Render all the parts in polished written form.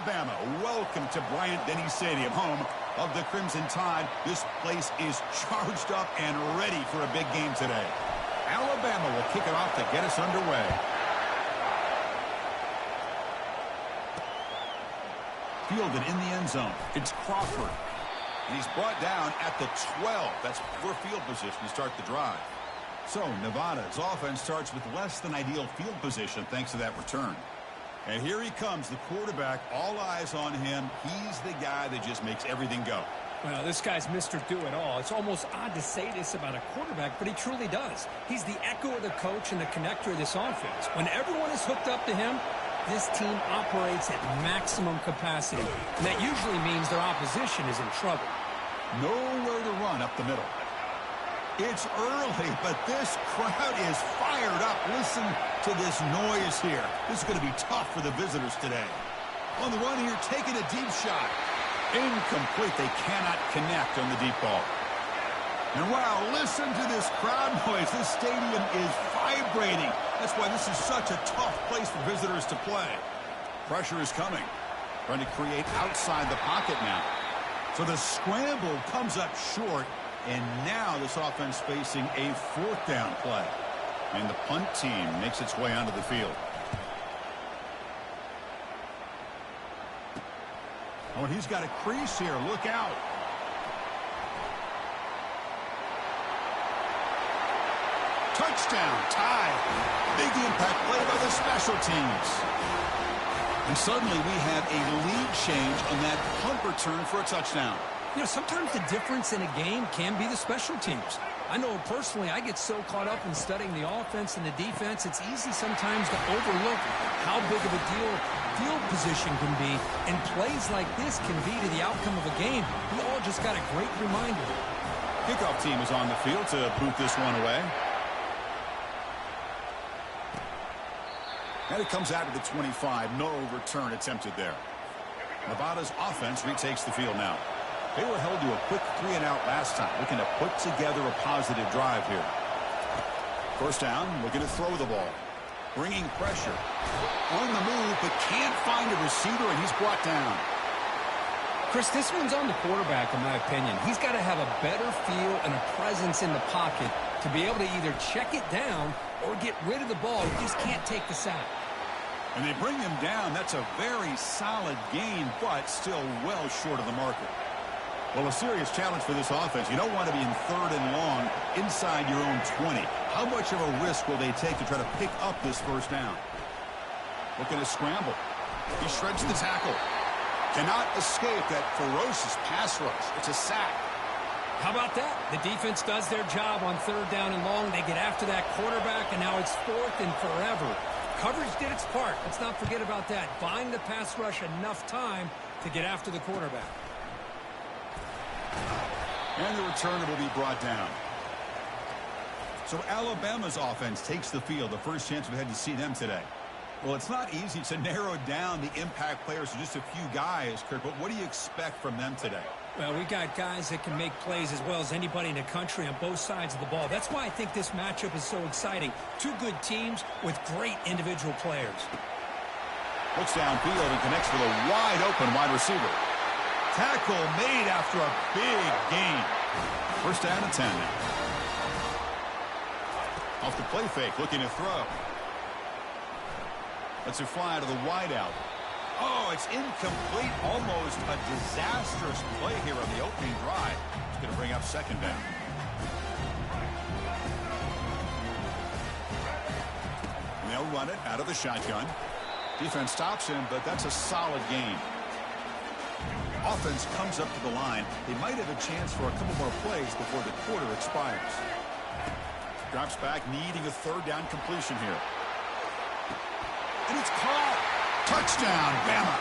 Alabama, welcome to Bryant-Denny Stadium, home of the Crimson Tide. This place is charged up and ready for a big game today. Alabama will kick it off to get us underway. Fielded in the end zone. It's Crawford. And he's brought down at the 12. That's poor field position to start the drive. So Nevada's offense starts with less than ideal field position thanks to that return. And here he comes, the quarterback, all eyes on him. He's the guy that just makes everything go. Well, this guy's Mr. Do-It-All. It's almost odd to say this about a quarterback, but he truly does. He's the echo of the coach and the connector of this offense. When everyone is hooked up to him, this team operates at maximum capacity. And that usually means their opposition is in trouble. Nowhere to run up the middle. It's early, but this crowd is fired up. Listen to this noise here. This is going to be tough for the visitors today. On the run here, taking a deep shot. Incomplete. They cannot connect on the deep ball. And wow, listen to this crowd noise. This stadium is vibrating. That's why this is such a tough place for visitors to play. Pressure is coming. Trying to create outside the pocket now. So the scramble comes up short. And now this offense facing a fourth down play. And the punt team makes its way onto the field. Oh, and he's got a crease here. Look out. Touchdown, tie. Big impact play by the special teams. And suddenly we have a lead change on that punt return for a touchdown. You know, sometimes the difference in a game can be the special teams. I know personally I get so caught up in studying the offense and the defense, it's easy sometimes to overlook how big of a deal field position can be, and plays like this can be to the outcome of a game. We all just got a great reminder. Kickoff team is on the field to boot this one away. And it comes out to the 25. No return attempted there. Nevada's offense retakes the field now. They were held to a quick 3-and-out last time, looking to put together a positive drive here. First down, looking to throw the ball. Bringing pressure. On the move, but can't find a receiver, and he's brought down. Chris, this one's on the quarterback, in my opinion. He's got to have a better feel and a presence in the pocket to be able to either check it down or get rid of the ball. He just can't take the sack. And they bring him down. That's a very solid gain, but still well short of the marker. Well, a serious challenge for this offense. You don't want to be in third and long inside your own 20. How much of a risk will they take to try to pick up this first down? Looking to scramble. He shreds the tackle. Cannot escape that ferocious pass rush. It's a sack. How about that? The defense does their job on third down and long. They get after that quarterback, and now it's fourth and forever. Coverage did its part. Let's not forget about that. Buying the pass rush enough time to get after the quarterback. And the returner will be brought down. So Alabama's offense takes the field. The first chance we had to see them today. Well, it's not easy to narrow down the impact players to just a few guys, Kirk, but what do you expect from them today? Well, we got guys that can make plays as well as anybody in the country on both sides of the ball. That's why I think this matchup is so exciting. Two good teams with great individual players. Looks downfield and connects with a wide-open wide receiver. Tackle made after a big gain. First down and 10 now. Off the play fake, looking to throw. Lets it fly to the wideout. Oh, it's incomplete. Almost a disastrous play here on the opening drive. It's going to bring up second down. And they'll run it out of the shotgun. Defense stops him, but that's a solid gain. Offense comes up to the line. They might have a chance for a couple more plays before the quarter expires. Drops back, needing a third down completion here. And it's caught. Touchdown, Bama.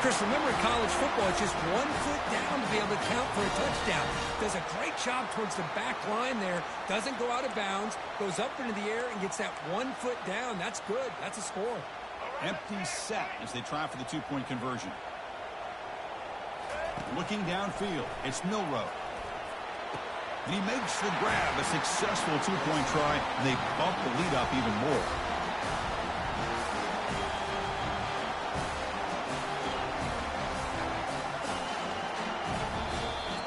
Chris, remember in college football, it's just 1 foot down to be able to count for a touchdown. Does a great job towards the back line there. Doesn't go out of bounds. Goes up into the air and gets that 1 foot down. That's good. That's a score. Empty set as they try for the two-point conversion. Looking downfield, it's Milroe. And he makes the grab, a successful two-point try, and they bump the lead up even more.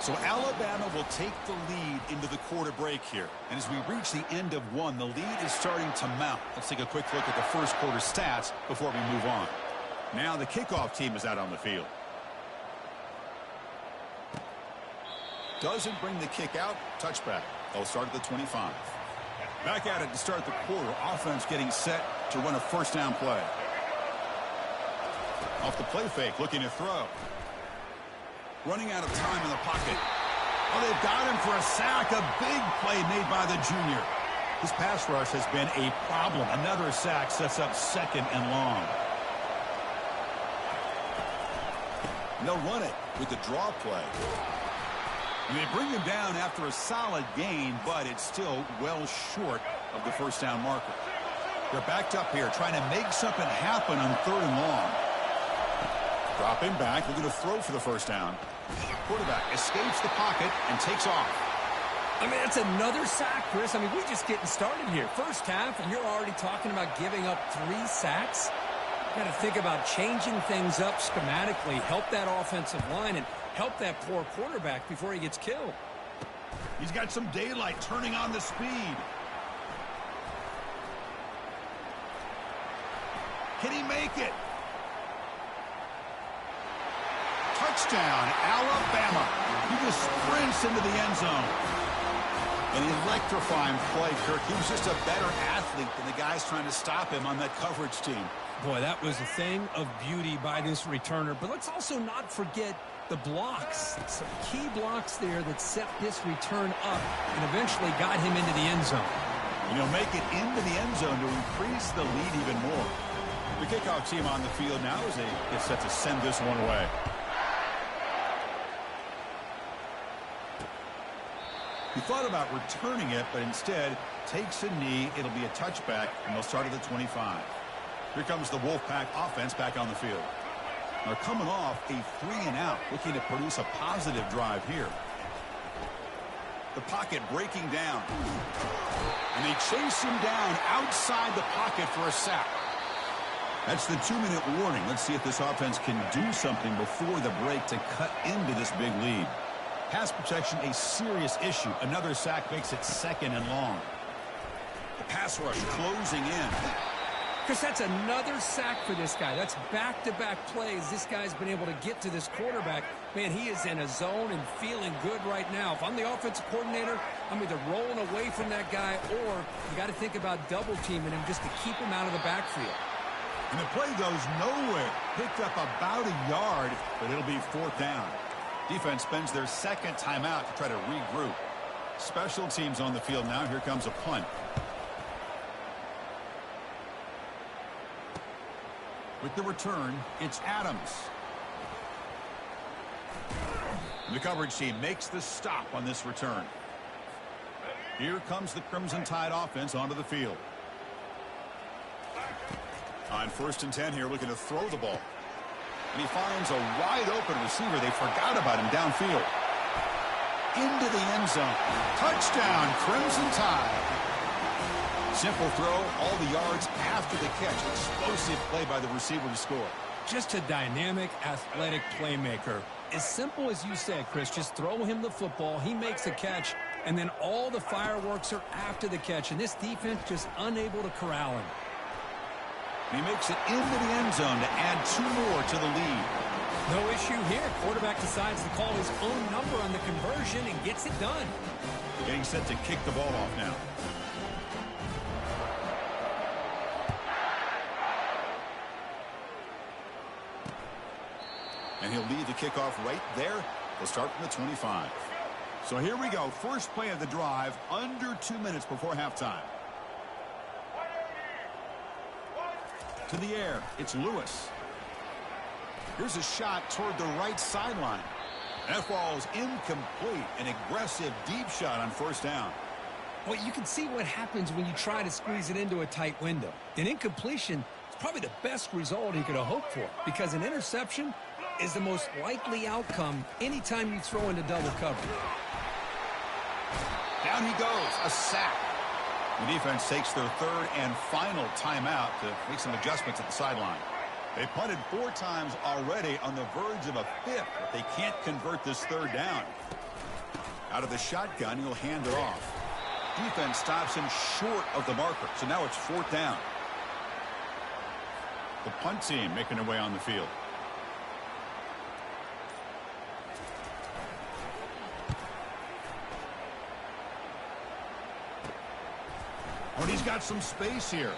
So Alabama will take the lead into the quarter break here. And as we reach the end of one, the lead is starting to mount. Let's take a quick look at the first quarter stats before we move on. Now the kickoff team is out on the field. Doesn't bring the kick out. Touchback. They'll start at the 25. Back at it to start the quarter. Offense getting set to run a first down play. Off the play fake, looking to throw. Running out of time in the pocket. Oh, they've got him for a sack. A big play made by the junior. His pass rush has been a problem. Another sack sets up second and long. And they'll run it with the draw play. And they bring him down after a solid gain, but it's still well short of the first down marker. They're backed up here, trying to make something happen on third and long. Drop him back, looking to throw for the first down. Quarterback escapes the pocket and takes off. I mean, that's another sack, Chris. I mean, we're just getting started here. First half, and you're already talking about giving up 3 sacks. Got to think about changing things up schematically, help that offensive line, and help that poor quarterback before he gets killed. He's got some daylight turning on the speed. Can he make it? Touchdown, Alabama. He just sprints into the end zone. An electrifying play, Kirk. He was just a better athlete than the guys trying to stop him on that coverage team. Boy, that was a thing of beauty by this returner. But let's also not forget the blocks. Some key blocks there that set this return up and eventually got him into the end zone. And he'll make it into the end zone to increase the lead even more. The kickoff team on the field now as they get set to send this one away. He thought about returning it, but instead takes a knee. It'll be a touchback, and they'll start at the 25. Here comes the Wolfpack offense back on the field. They're coming off a 3-and-out, looking to produce a positive drive here. The pocket breaking down. And they chase him down outside the pocket for a sack. That's the 2-minute warning. Let's see if this offense can do something before the break to cut into this big lead. Pass protection, a serious issue. Another sack makes it second and long. The pass rush closing in. Chris, that's another sack for this guy. That's back-to-back plays. This guy's been able to get to this quarterback. Man, he is in a zone and feeling good right now. If I'm the offensive coordinator, I'm either rolling away from that guy or you got to think about double-teaming him just to keep him out of the backfield. And the play goes nowhere. Picked up about a yard, but it'll be fourth down. Defense spends their second timeout to try to regroup. Special teams on the field now. Here comes a punt. With the return, it's Adams. The coverage team makes the stop on this return. Here comes the Crimson Tide offense onto the field. On 1st and 10 here, looking to throw the ball. And he finds a wide-open receiver. They forgot about him downfield. Into the end zone. Touchdown, Crimson Tide. Simple throw, all the yards after the catch. Explosive play by the receiver to score. Just a dynamic, athletic playmaker. As simple as you said, Chris, just throw him the football. He makes a catch, and then all the fireworks are after the catch. And this defense just unable to corral him. He makes it into the end zone to add 2 more to the lead. No issue here. Quarterback decides to call his own number on the conversion and gets it done. Getting set to kick the ball off now. And he'll lead the kickoff right there. They'll start from the 25. So here we go. First play of the drive, under 2 minutes before halftime. To the air, it's Lewis. Here's a shot toward the right sideline. That ball is incomplete. An aggressive deep shot on first down. Well, you can see what happens when you try to squeeze it into a tight window. An incompletion is probably the best result he could have hoped for because an interception is the most likely outcome anytime you throw into double cover. Down he goes, a sack. The defense takes their third and final timeout to make some adjustments at the sideline. They punted 4 times already on the verge of a 5th, but they can't convert this third down. Out of the shotgun, he'll hand it off. Defense stops him short of the marker, so now it's 4th down. The punt team making their way on the field. Oh, and he's got some space here.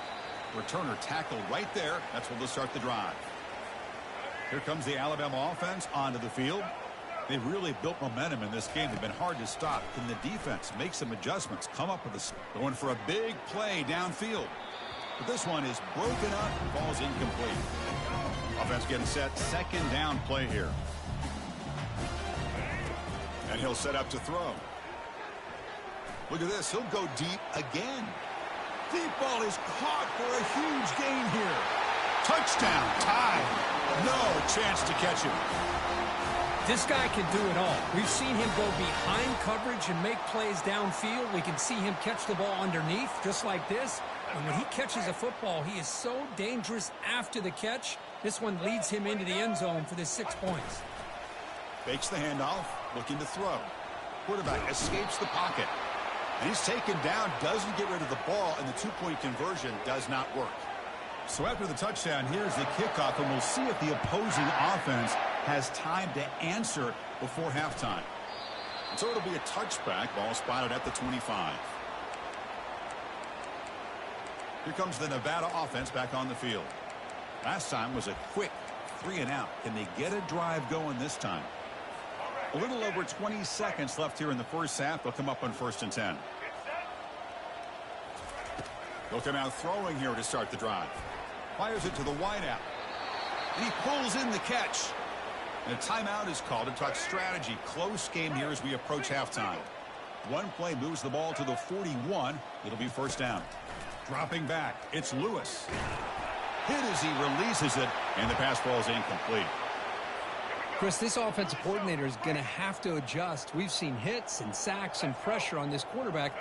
Returner tackled right there. That's where they'll start the drive. Here comes the Alabama offense onto the field. They've really built momentum in this game. They've been hard to stop. Can the defense make some adjustments? Come up with a going for a big play downfield. But this one is broken up. Ball's incomplete. Offense getting set. 2nd down play here. And he'll set up to throw. Look at this. He'll go deep again. Deep ball is caught for a huge gain here. Touchdown. Tied. No chance to catch him. This guy can do it all. We've seen him go behind coverage and make plays downfield. We can see him catch the ball underneath, just like this. And when he catches a football, he is so dangerous after the catch. This one leads him into the end zone for the 6 points. Fakes the handoff, looking to throw. Quarterback escapes the pocket. And he's taken down, doesn't get rid of the ball, and the 2-point conversion does not work. So after the touchdown, here's the kickoff, and we'll see if the opposing offense has time to answer before halftime. And so it'll be a touchback. Ball spotted at the 25. Here comes the Nevada offense back on the field. Last time was a quick 3-and-out. Can they get a drive going this time? A little over 20 seconds left here in the first half. They'll come up on 1st and 10. They'll come out throwing here to start the drive. Fires it to the wideout. And he pulls in the catch. And a timeout is called to talk strategy. Close game here as we approach halftime. One play moves the ball to the 41. It'll be 1st down. Dropping back, it's Lewis. Hit as he releases it, and the pass ball is incomplete. Chris, this offensive coordinator is going to have to adjust. We've seen hits and sacks and pressure on this quarterback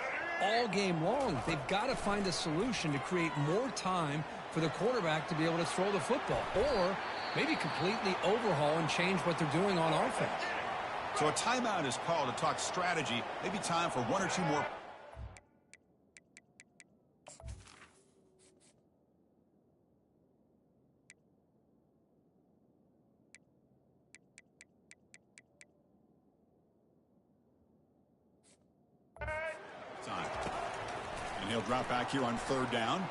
all game long. They've got to find a solution to create more time for the quarterback to be able to throw the football, or maybe completely overhaul and change what they're doing on offense. So a timeout is called to talk strategy. Maybe time for 1 or 2 more. And he'll drop back here on 3rd down.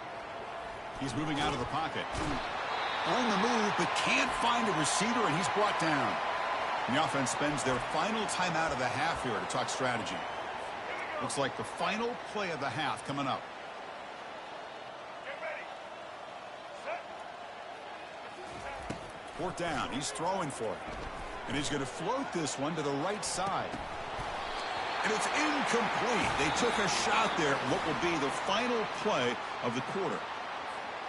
He's moving out of the pocket. On the move, but can't find a receiver, and he's brought down. And the offense spends their final timeout of the half here to talk strategy. Looks like the final play of the half coming up. Fourth down. He's throwing for it. And he's going to float this one to the right side. And it's incomplete. They took a shot there at what will be the final play of the quarter.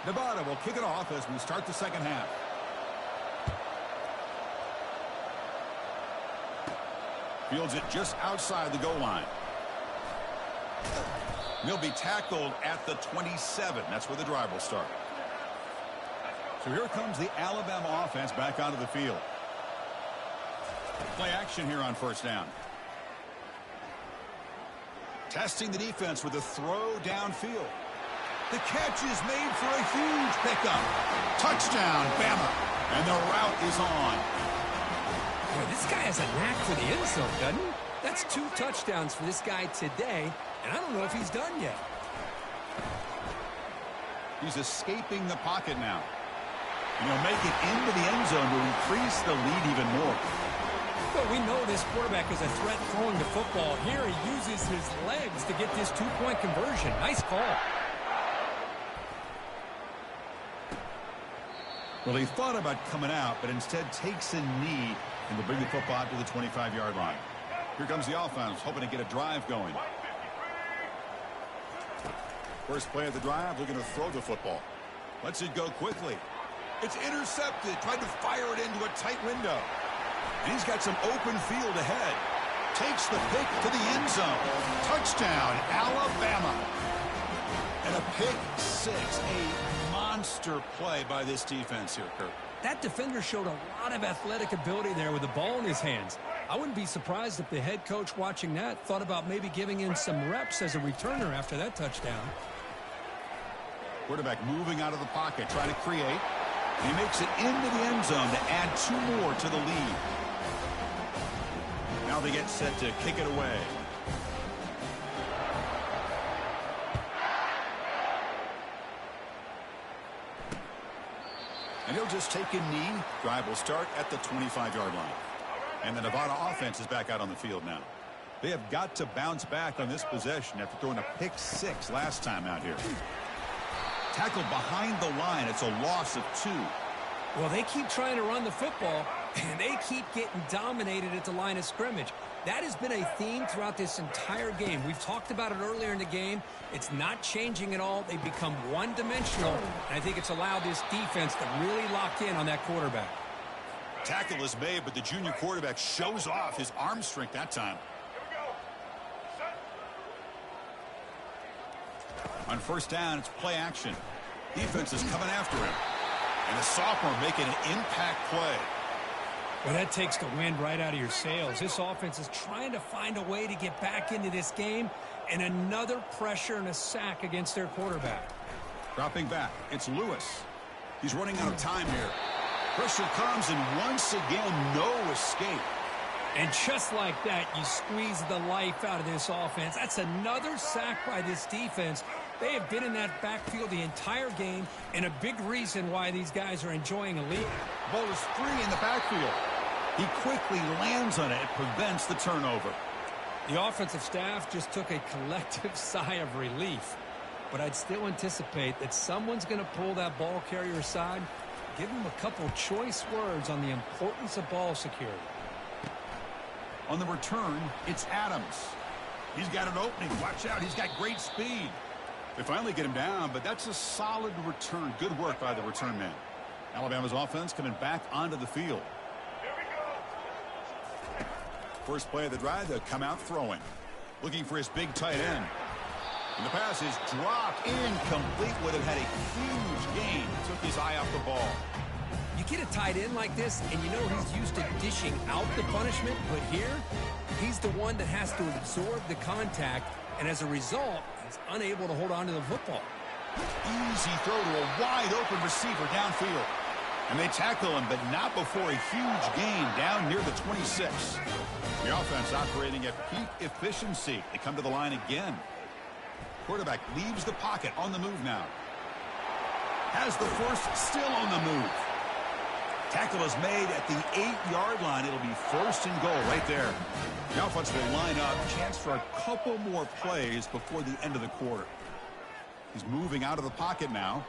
Nevada will kick it off as we start the second half. Fields it just outside the goal line. He'll be tackled at the 27. That's where the drive will start. So here comes the Alabama offense back onto the field. Play action here on 1st down. Testing the defense with a throw downfield. The catch is made for a huge pickup. Touchdown, Bama. And the route is on. Boy, this guy has a knack for the end zone, doesn't he? That's 2 touchdowns for this guy today, and I don't know if he's done yet. He's escaping the pocket now. And he'll make it into the end zone to increase the lead even more. Well, we know this quarterback is a threat throwing the football. Here he uses his legs to get this 2-point conversion. Nice call. Well, he thought about coming out, but instead takes a knee and will bring the football out to the 25-yard line. Here comes the offense, hoping to get a drive going. First play of the drive, looking to throw the football. Lets it go quickly. It's intercepted. Tried to fire it into a tight window. And he's got some open field ahead. Takes the pick to the end zone. Touchdown, Alabama. And a pick 6. A monster play by this defense here, Kurt. That defender showed a lot of athletic ability there with the ball in his hands. I wouldn't be surprised if the head coach watching that thought about maybe giving in some reps as a returner after that touchdown. Quarterback moving out of the pocket, trying to create. He makes it into the end zone to add 2 more to the lead. Now they get set to kick it away. And he'll just take a knee. Drive will start at the 25-yard line. And the Nevada offense is back out on the field now. They have got to bounce back on this possession after throwing a pick 6 last time out here. Tackled behind the line. It's a loss of 2. Well, they keep trying to run the football, and they keep getting dominated at the line of scrimmage. That has been a theme throughout this entire game. We've talked about it earlier in the game. It's not changing at all. They've become one-dimensional, and I think it's allowed this defense to really lock in on that quarterback. Tackle is made, but the junior quarterback shows off his arm strength that time. On first down, it's play action. Defense is coming after him. And the sophomore making an impact play. Well, that takes the wind right out of your sails. This offense is trying to find a way to get back into this game, and another pressure and a sack against their quarterback. Dropping back, it's Lewis. He's running out of time here. Pressure comes, and once again, no escape. And just like that, you squeeze the life out of this offense. That's another sack by this defense. They have been in that backfield the entire game, and a big reason why these guys are enjoying a lead. Ball is free in the backfield. He quickly lands on it. It prevents the turnover. The offensive staff just took a collective sigh of relief. But I'd still anticipate that someone's going to pull that ball carrier aside, give him a couple choice words on the importance of ball security. On the return, it's Adams. He's got an opening. Watch out. He's got great speed. They finally get him down, but that's a solid return. Good work by the return man. Alabama's offense coming back onto the field. First play of the drive, they'll come out throwing. Looking for his big tight end. And the pass is dropped incomplete. Would have had a huge gain. Took his eye off the ball. You get a tight end like this, and you know he's used to dishing out the punishment, but here, he's the one that has to absorb the contact, and as a result, he's unable to hold on to the football. Easy throw to a wide-open receiver downfield. And they tackle him, but not before a huge gain down near the 26. The offense operating at peak efficiency. They come to the line again. Quarterback leaves the pocket on the move now. Has the first, still on the move. Tackle is made at the 8-yard line. It'll be first and goal right there. The offense will line up. Chance for a couple more plays before the end of the quarter. He's moving out of the pocket now.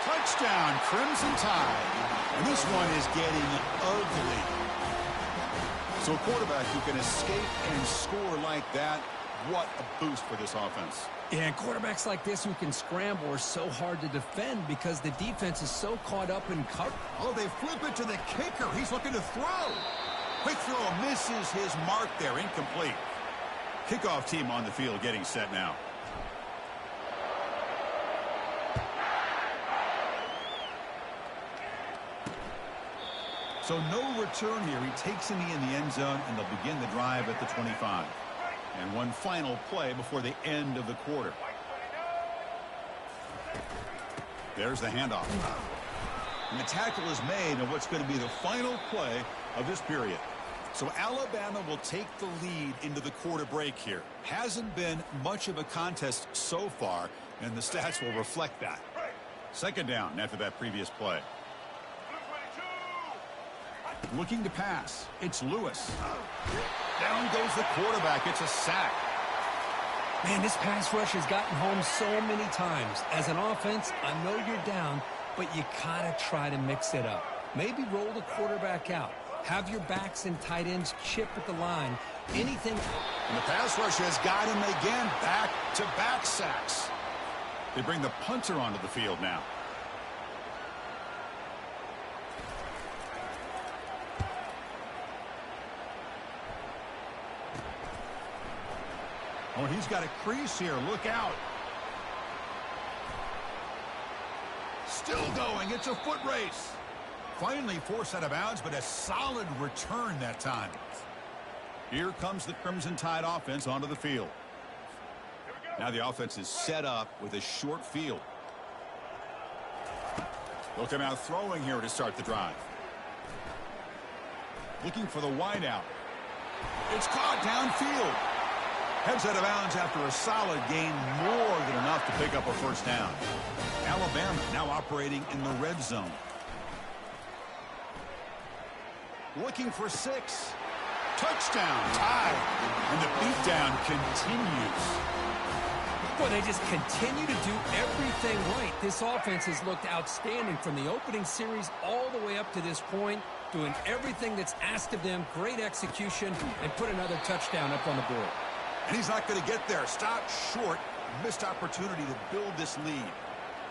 Touchdown, Crimson Tide. And this one is getting ugly. So a quarterback who can escape and score like that, what a boost for this offense. Yeah, and quarterbacks like this who can scramble are so hard to defend because the defense is so caught up in cover. Oh, they flip it to the kicker. He's looking to throw. Quick throw misses his mark there. Incomplete. Kickoff team on the field getting set now. So no return here. He takes him in the end zone, and they'll begin the drive at the 25. And one final play before the end of the quarter. There's the handoff. And the tackle is made on what's going to be the final play of this period. So Alabama will take the lead into the quarter break here. Hasn't been much of a contest so far, and the stats will reflect that. Second down after that previous play. Looking to pass. It's Lewis. Down goes the quarterback. It's a sack. Man, this pass rush has gotten home so many times. As an offense, I know you're down, but you gotta try to mix it up. Maybe roll the quarterback out. Have your backs and tight ends chip at the line. Anything. And the pass rush has got him again. Back-to-back sacks. They bring the punter onto the field now. Oh, he's got a crease here. Look out. Still going. It's a foot race. Finally forced out of bounds, but a solid return that time. Here comes the Crimson Tide offense onto the field. Now the offense is set up with a short field. They'll come out throwing here to start the drive. Looking for the wideout. It's caught downfield. Heads out of bounds after a solid gain, more than enough to pick up a first down. Alabama now operating in the red zone. Looking for 6. Touchdown, Tide. And the beatdown continues. Boy, they just continue to do everything right. This offense has looked outstanding from the opening series all the way up to this point, doing everything that's asked of them, great execution, and put another touchdown up on the board. And he's not going to get there. Stop short. Missed opportunity to build this lead.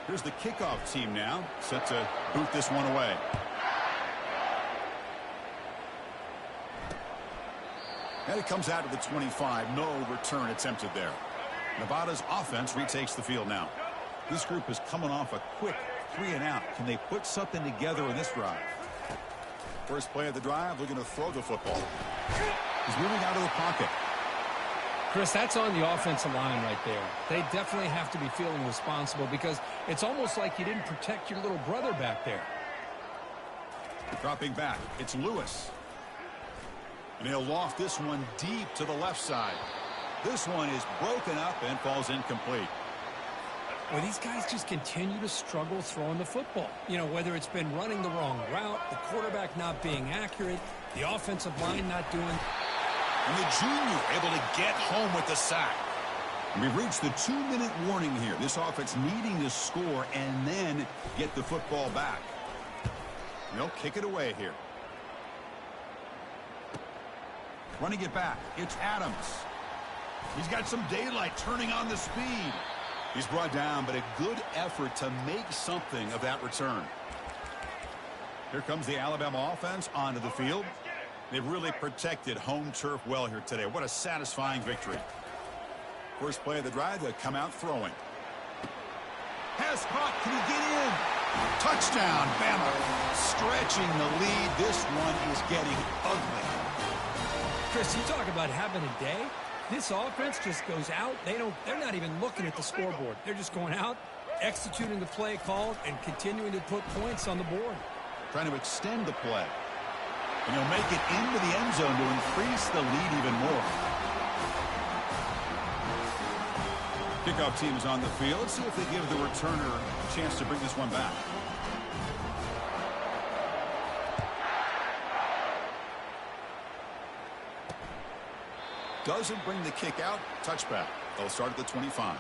Here's the kickoff team now, set to boot this one away. And it comes out to the 25. No return attempted there. Nevada's offense retakes the field now. This group is coming off a quick 3-and-out. Can they put something together in this drive? First play of the drive, looking to throw the football. He's moving out of the pocket. Chris, that's on the offensive line right there. They definitely have to be feeling responsible because it's almost like you didn't protect your little brother back there. Dropping back, it's Lewis. And he'll loft this one deep to the left side. This one is broken up and falls incomplete. Well, these guys just continue to struggle throwing the football. You know, whether it's been running the wrong route, the quarterback not being accurate, the offensive line not doing... And the junior able to get home with the sack. We've reached the 2-minute warning here. This offense needing to score and then get the football back. They'll kick it away here. Running it back, it's Adams. He's got some daylight, turning on the speed. He's brought down, but a good effort to make something of that return. Here comes the Alabama offense onto the field. They've really protected home turf well here today. What a satisfying victory. First play of the drive, they come out throwing. Pass caught, can he get in? Touchdown, Bama. Stretching the lead. This one is getting ugly. Chris, you talk about having a day. This offense just goes out. They're not even looking at the scoreboard. They're just going out, executing the play called, and continuing to put points on the board. Trying to extend the play. And he'll make it into the end zone to increase the lead even more. Kickoff team is on the field. Let's see if they give the returner a chance to bring this one back. Doesn't bring the kick out. Touchback. They'll start at the 25.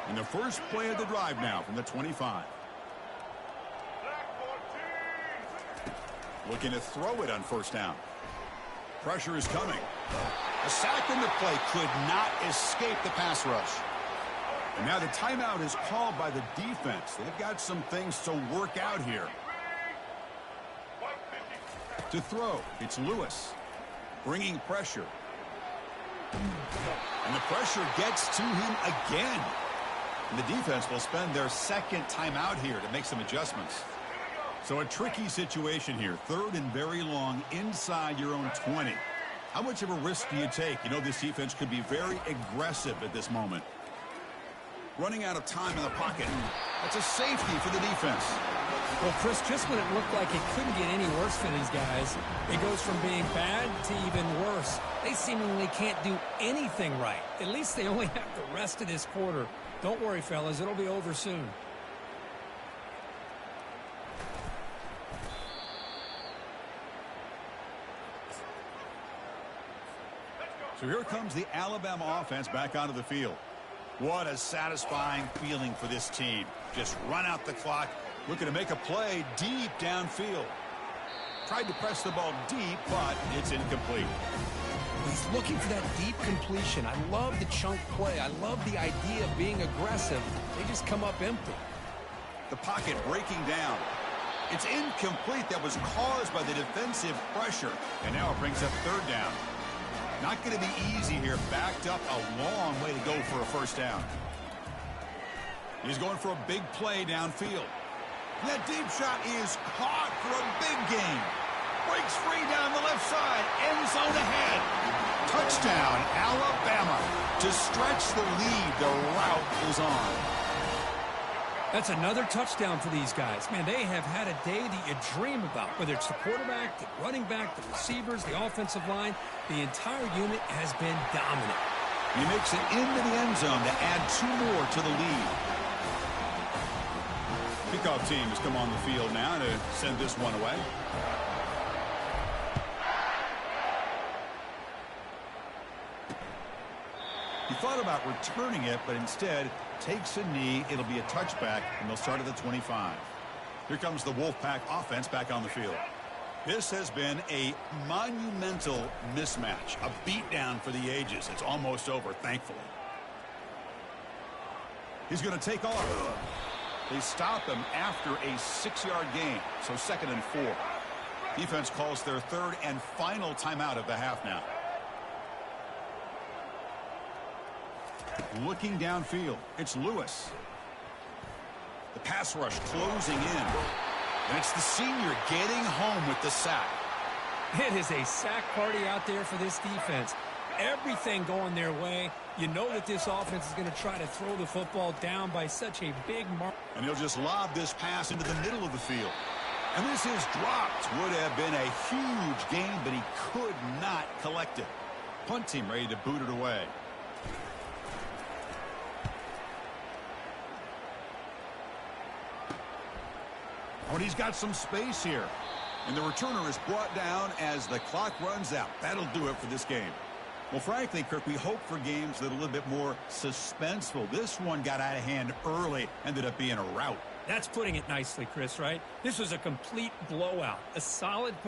And the first play of the drive now from the 25. Looking to throw it on first down. Pressure is coming. A sack in the play could not escape the pass rush. And now the timeout is called by the defense. They've got some things to work out here. To throw, it's Lewis. Bringing pressure. And the pressure gets to him again. And the defense will spend their second timeout here to make some adjustments. So a tricky situation here. 3rd and very long inside your own 20. How much of a risk do you take? You know this defense could be very aggressive at this moment. Running out of time in the pocket. That's a safety for the defense. Well, Chris, just when it looked like it couldn't get any worse for these guys, it goes from being bad to even worse. They seemingly can't do anything right. At least they only have the rest of this quarter. Don't worry, fellas. It'll be over soon. So here comes the Alabama offense back onto the field. What a satisfying feeling for this team. Just run out the clock, looking to make a play deep downfield. Tried to press the ball deep, but it's incomplete. He's looking for that deep completion. I love the chunk play. I love the idea of being aggressive. They just come up empty. The pocket breaking down. It's incomplete. That was caused by the defensive pressure. And now it brings up 3rd down. Not going to be easy here. Backed up a long way to go for a first down. He's going for a big play downfield. That deep shot is caught for a big gain. Breaks free down the left side. End zone ahead. Touchdown, Alabama. To stretch the lead, the route is on. That's another touchdown for these guys. Man, they have had a day that you dream about, whether it's the quarterback, the running back, the receivers, the offensive line. The entire unit has been dominant. He makes it into the end zone to add 2 more to the lead. Kickoff team has come on the field now to send this one away. He thought about returning it, but instead takes a knee. It'll be a touchback, and they'll start at the 25. Here comes the Wolfpack offense back on the field. This has been a monumental mismatch, a beatdown for the ages. It's almost over, thankfully. He's going to take off. They stop him after a 6-yard gain, so 2nd and 4. Defense calls their 3rd and final timeout of the half now. Looking downfield, it's Lewis. The pass rush closing in. And it's the senior getting home with the sack. It is a sack party out there for this defense. Everything going their way. You know that this offense is going to try to throw the football down by such a big mark. And he'll just lob this pass into the middle of the field. And this is dropped. Would have been a huge gain, but he could not collect it. Punt team ready to boot it away. Oh, he's got some space here. And the returner is brought down as the clock runs out. That'll do it for this game. Well, frankly, Kirk, we hope for games that are a little bit more suspenseful. This one got out of hand early, ended up being a rout. That's putting it nicely, Chris, right? This was a complete blowout. A solid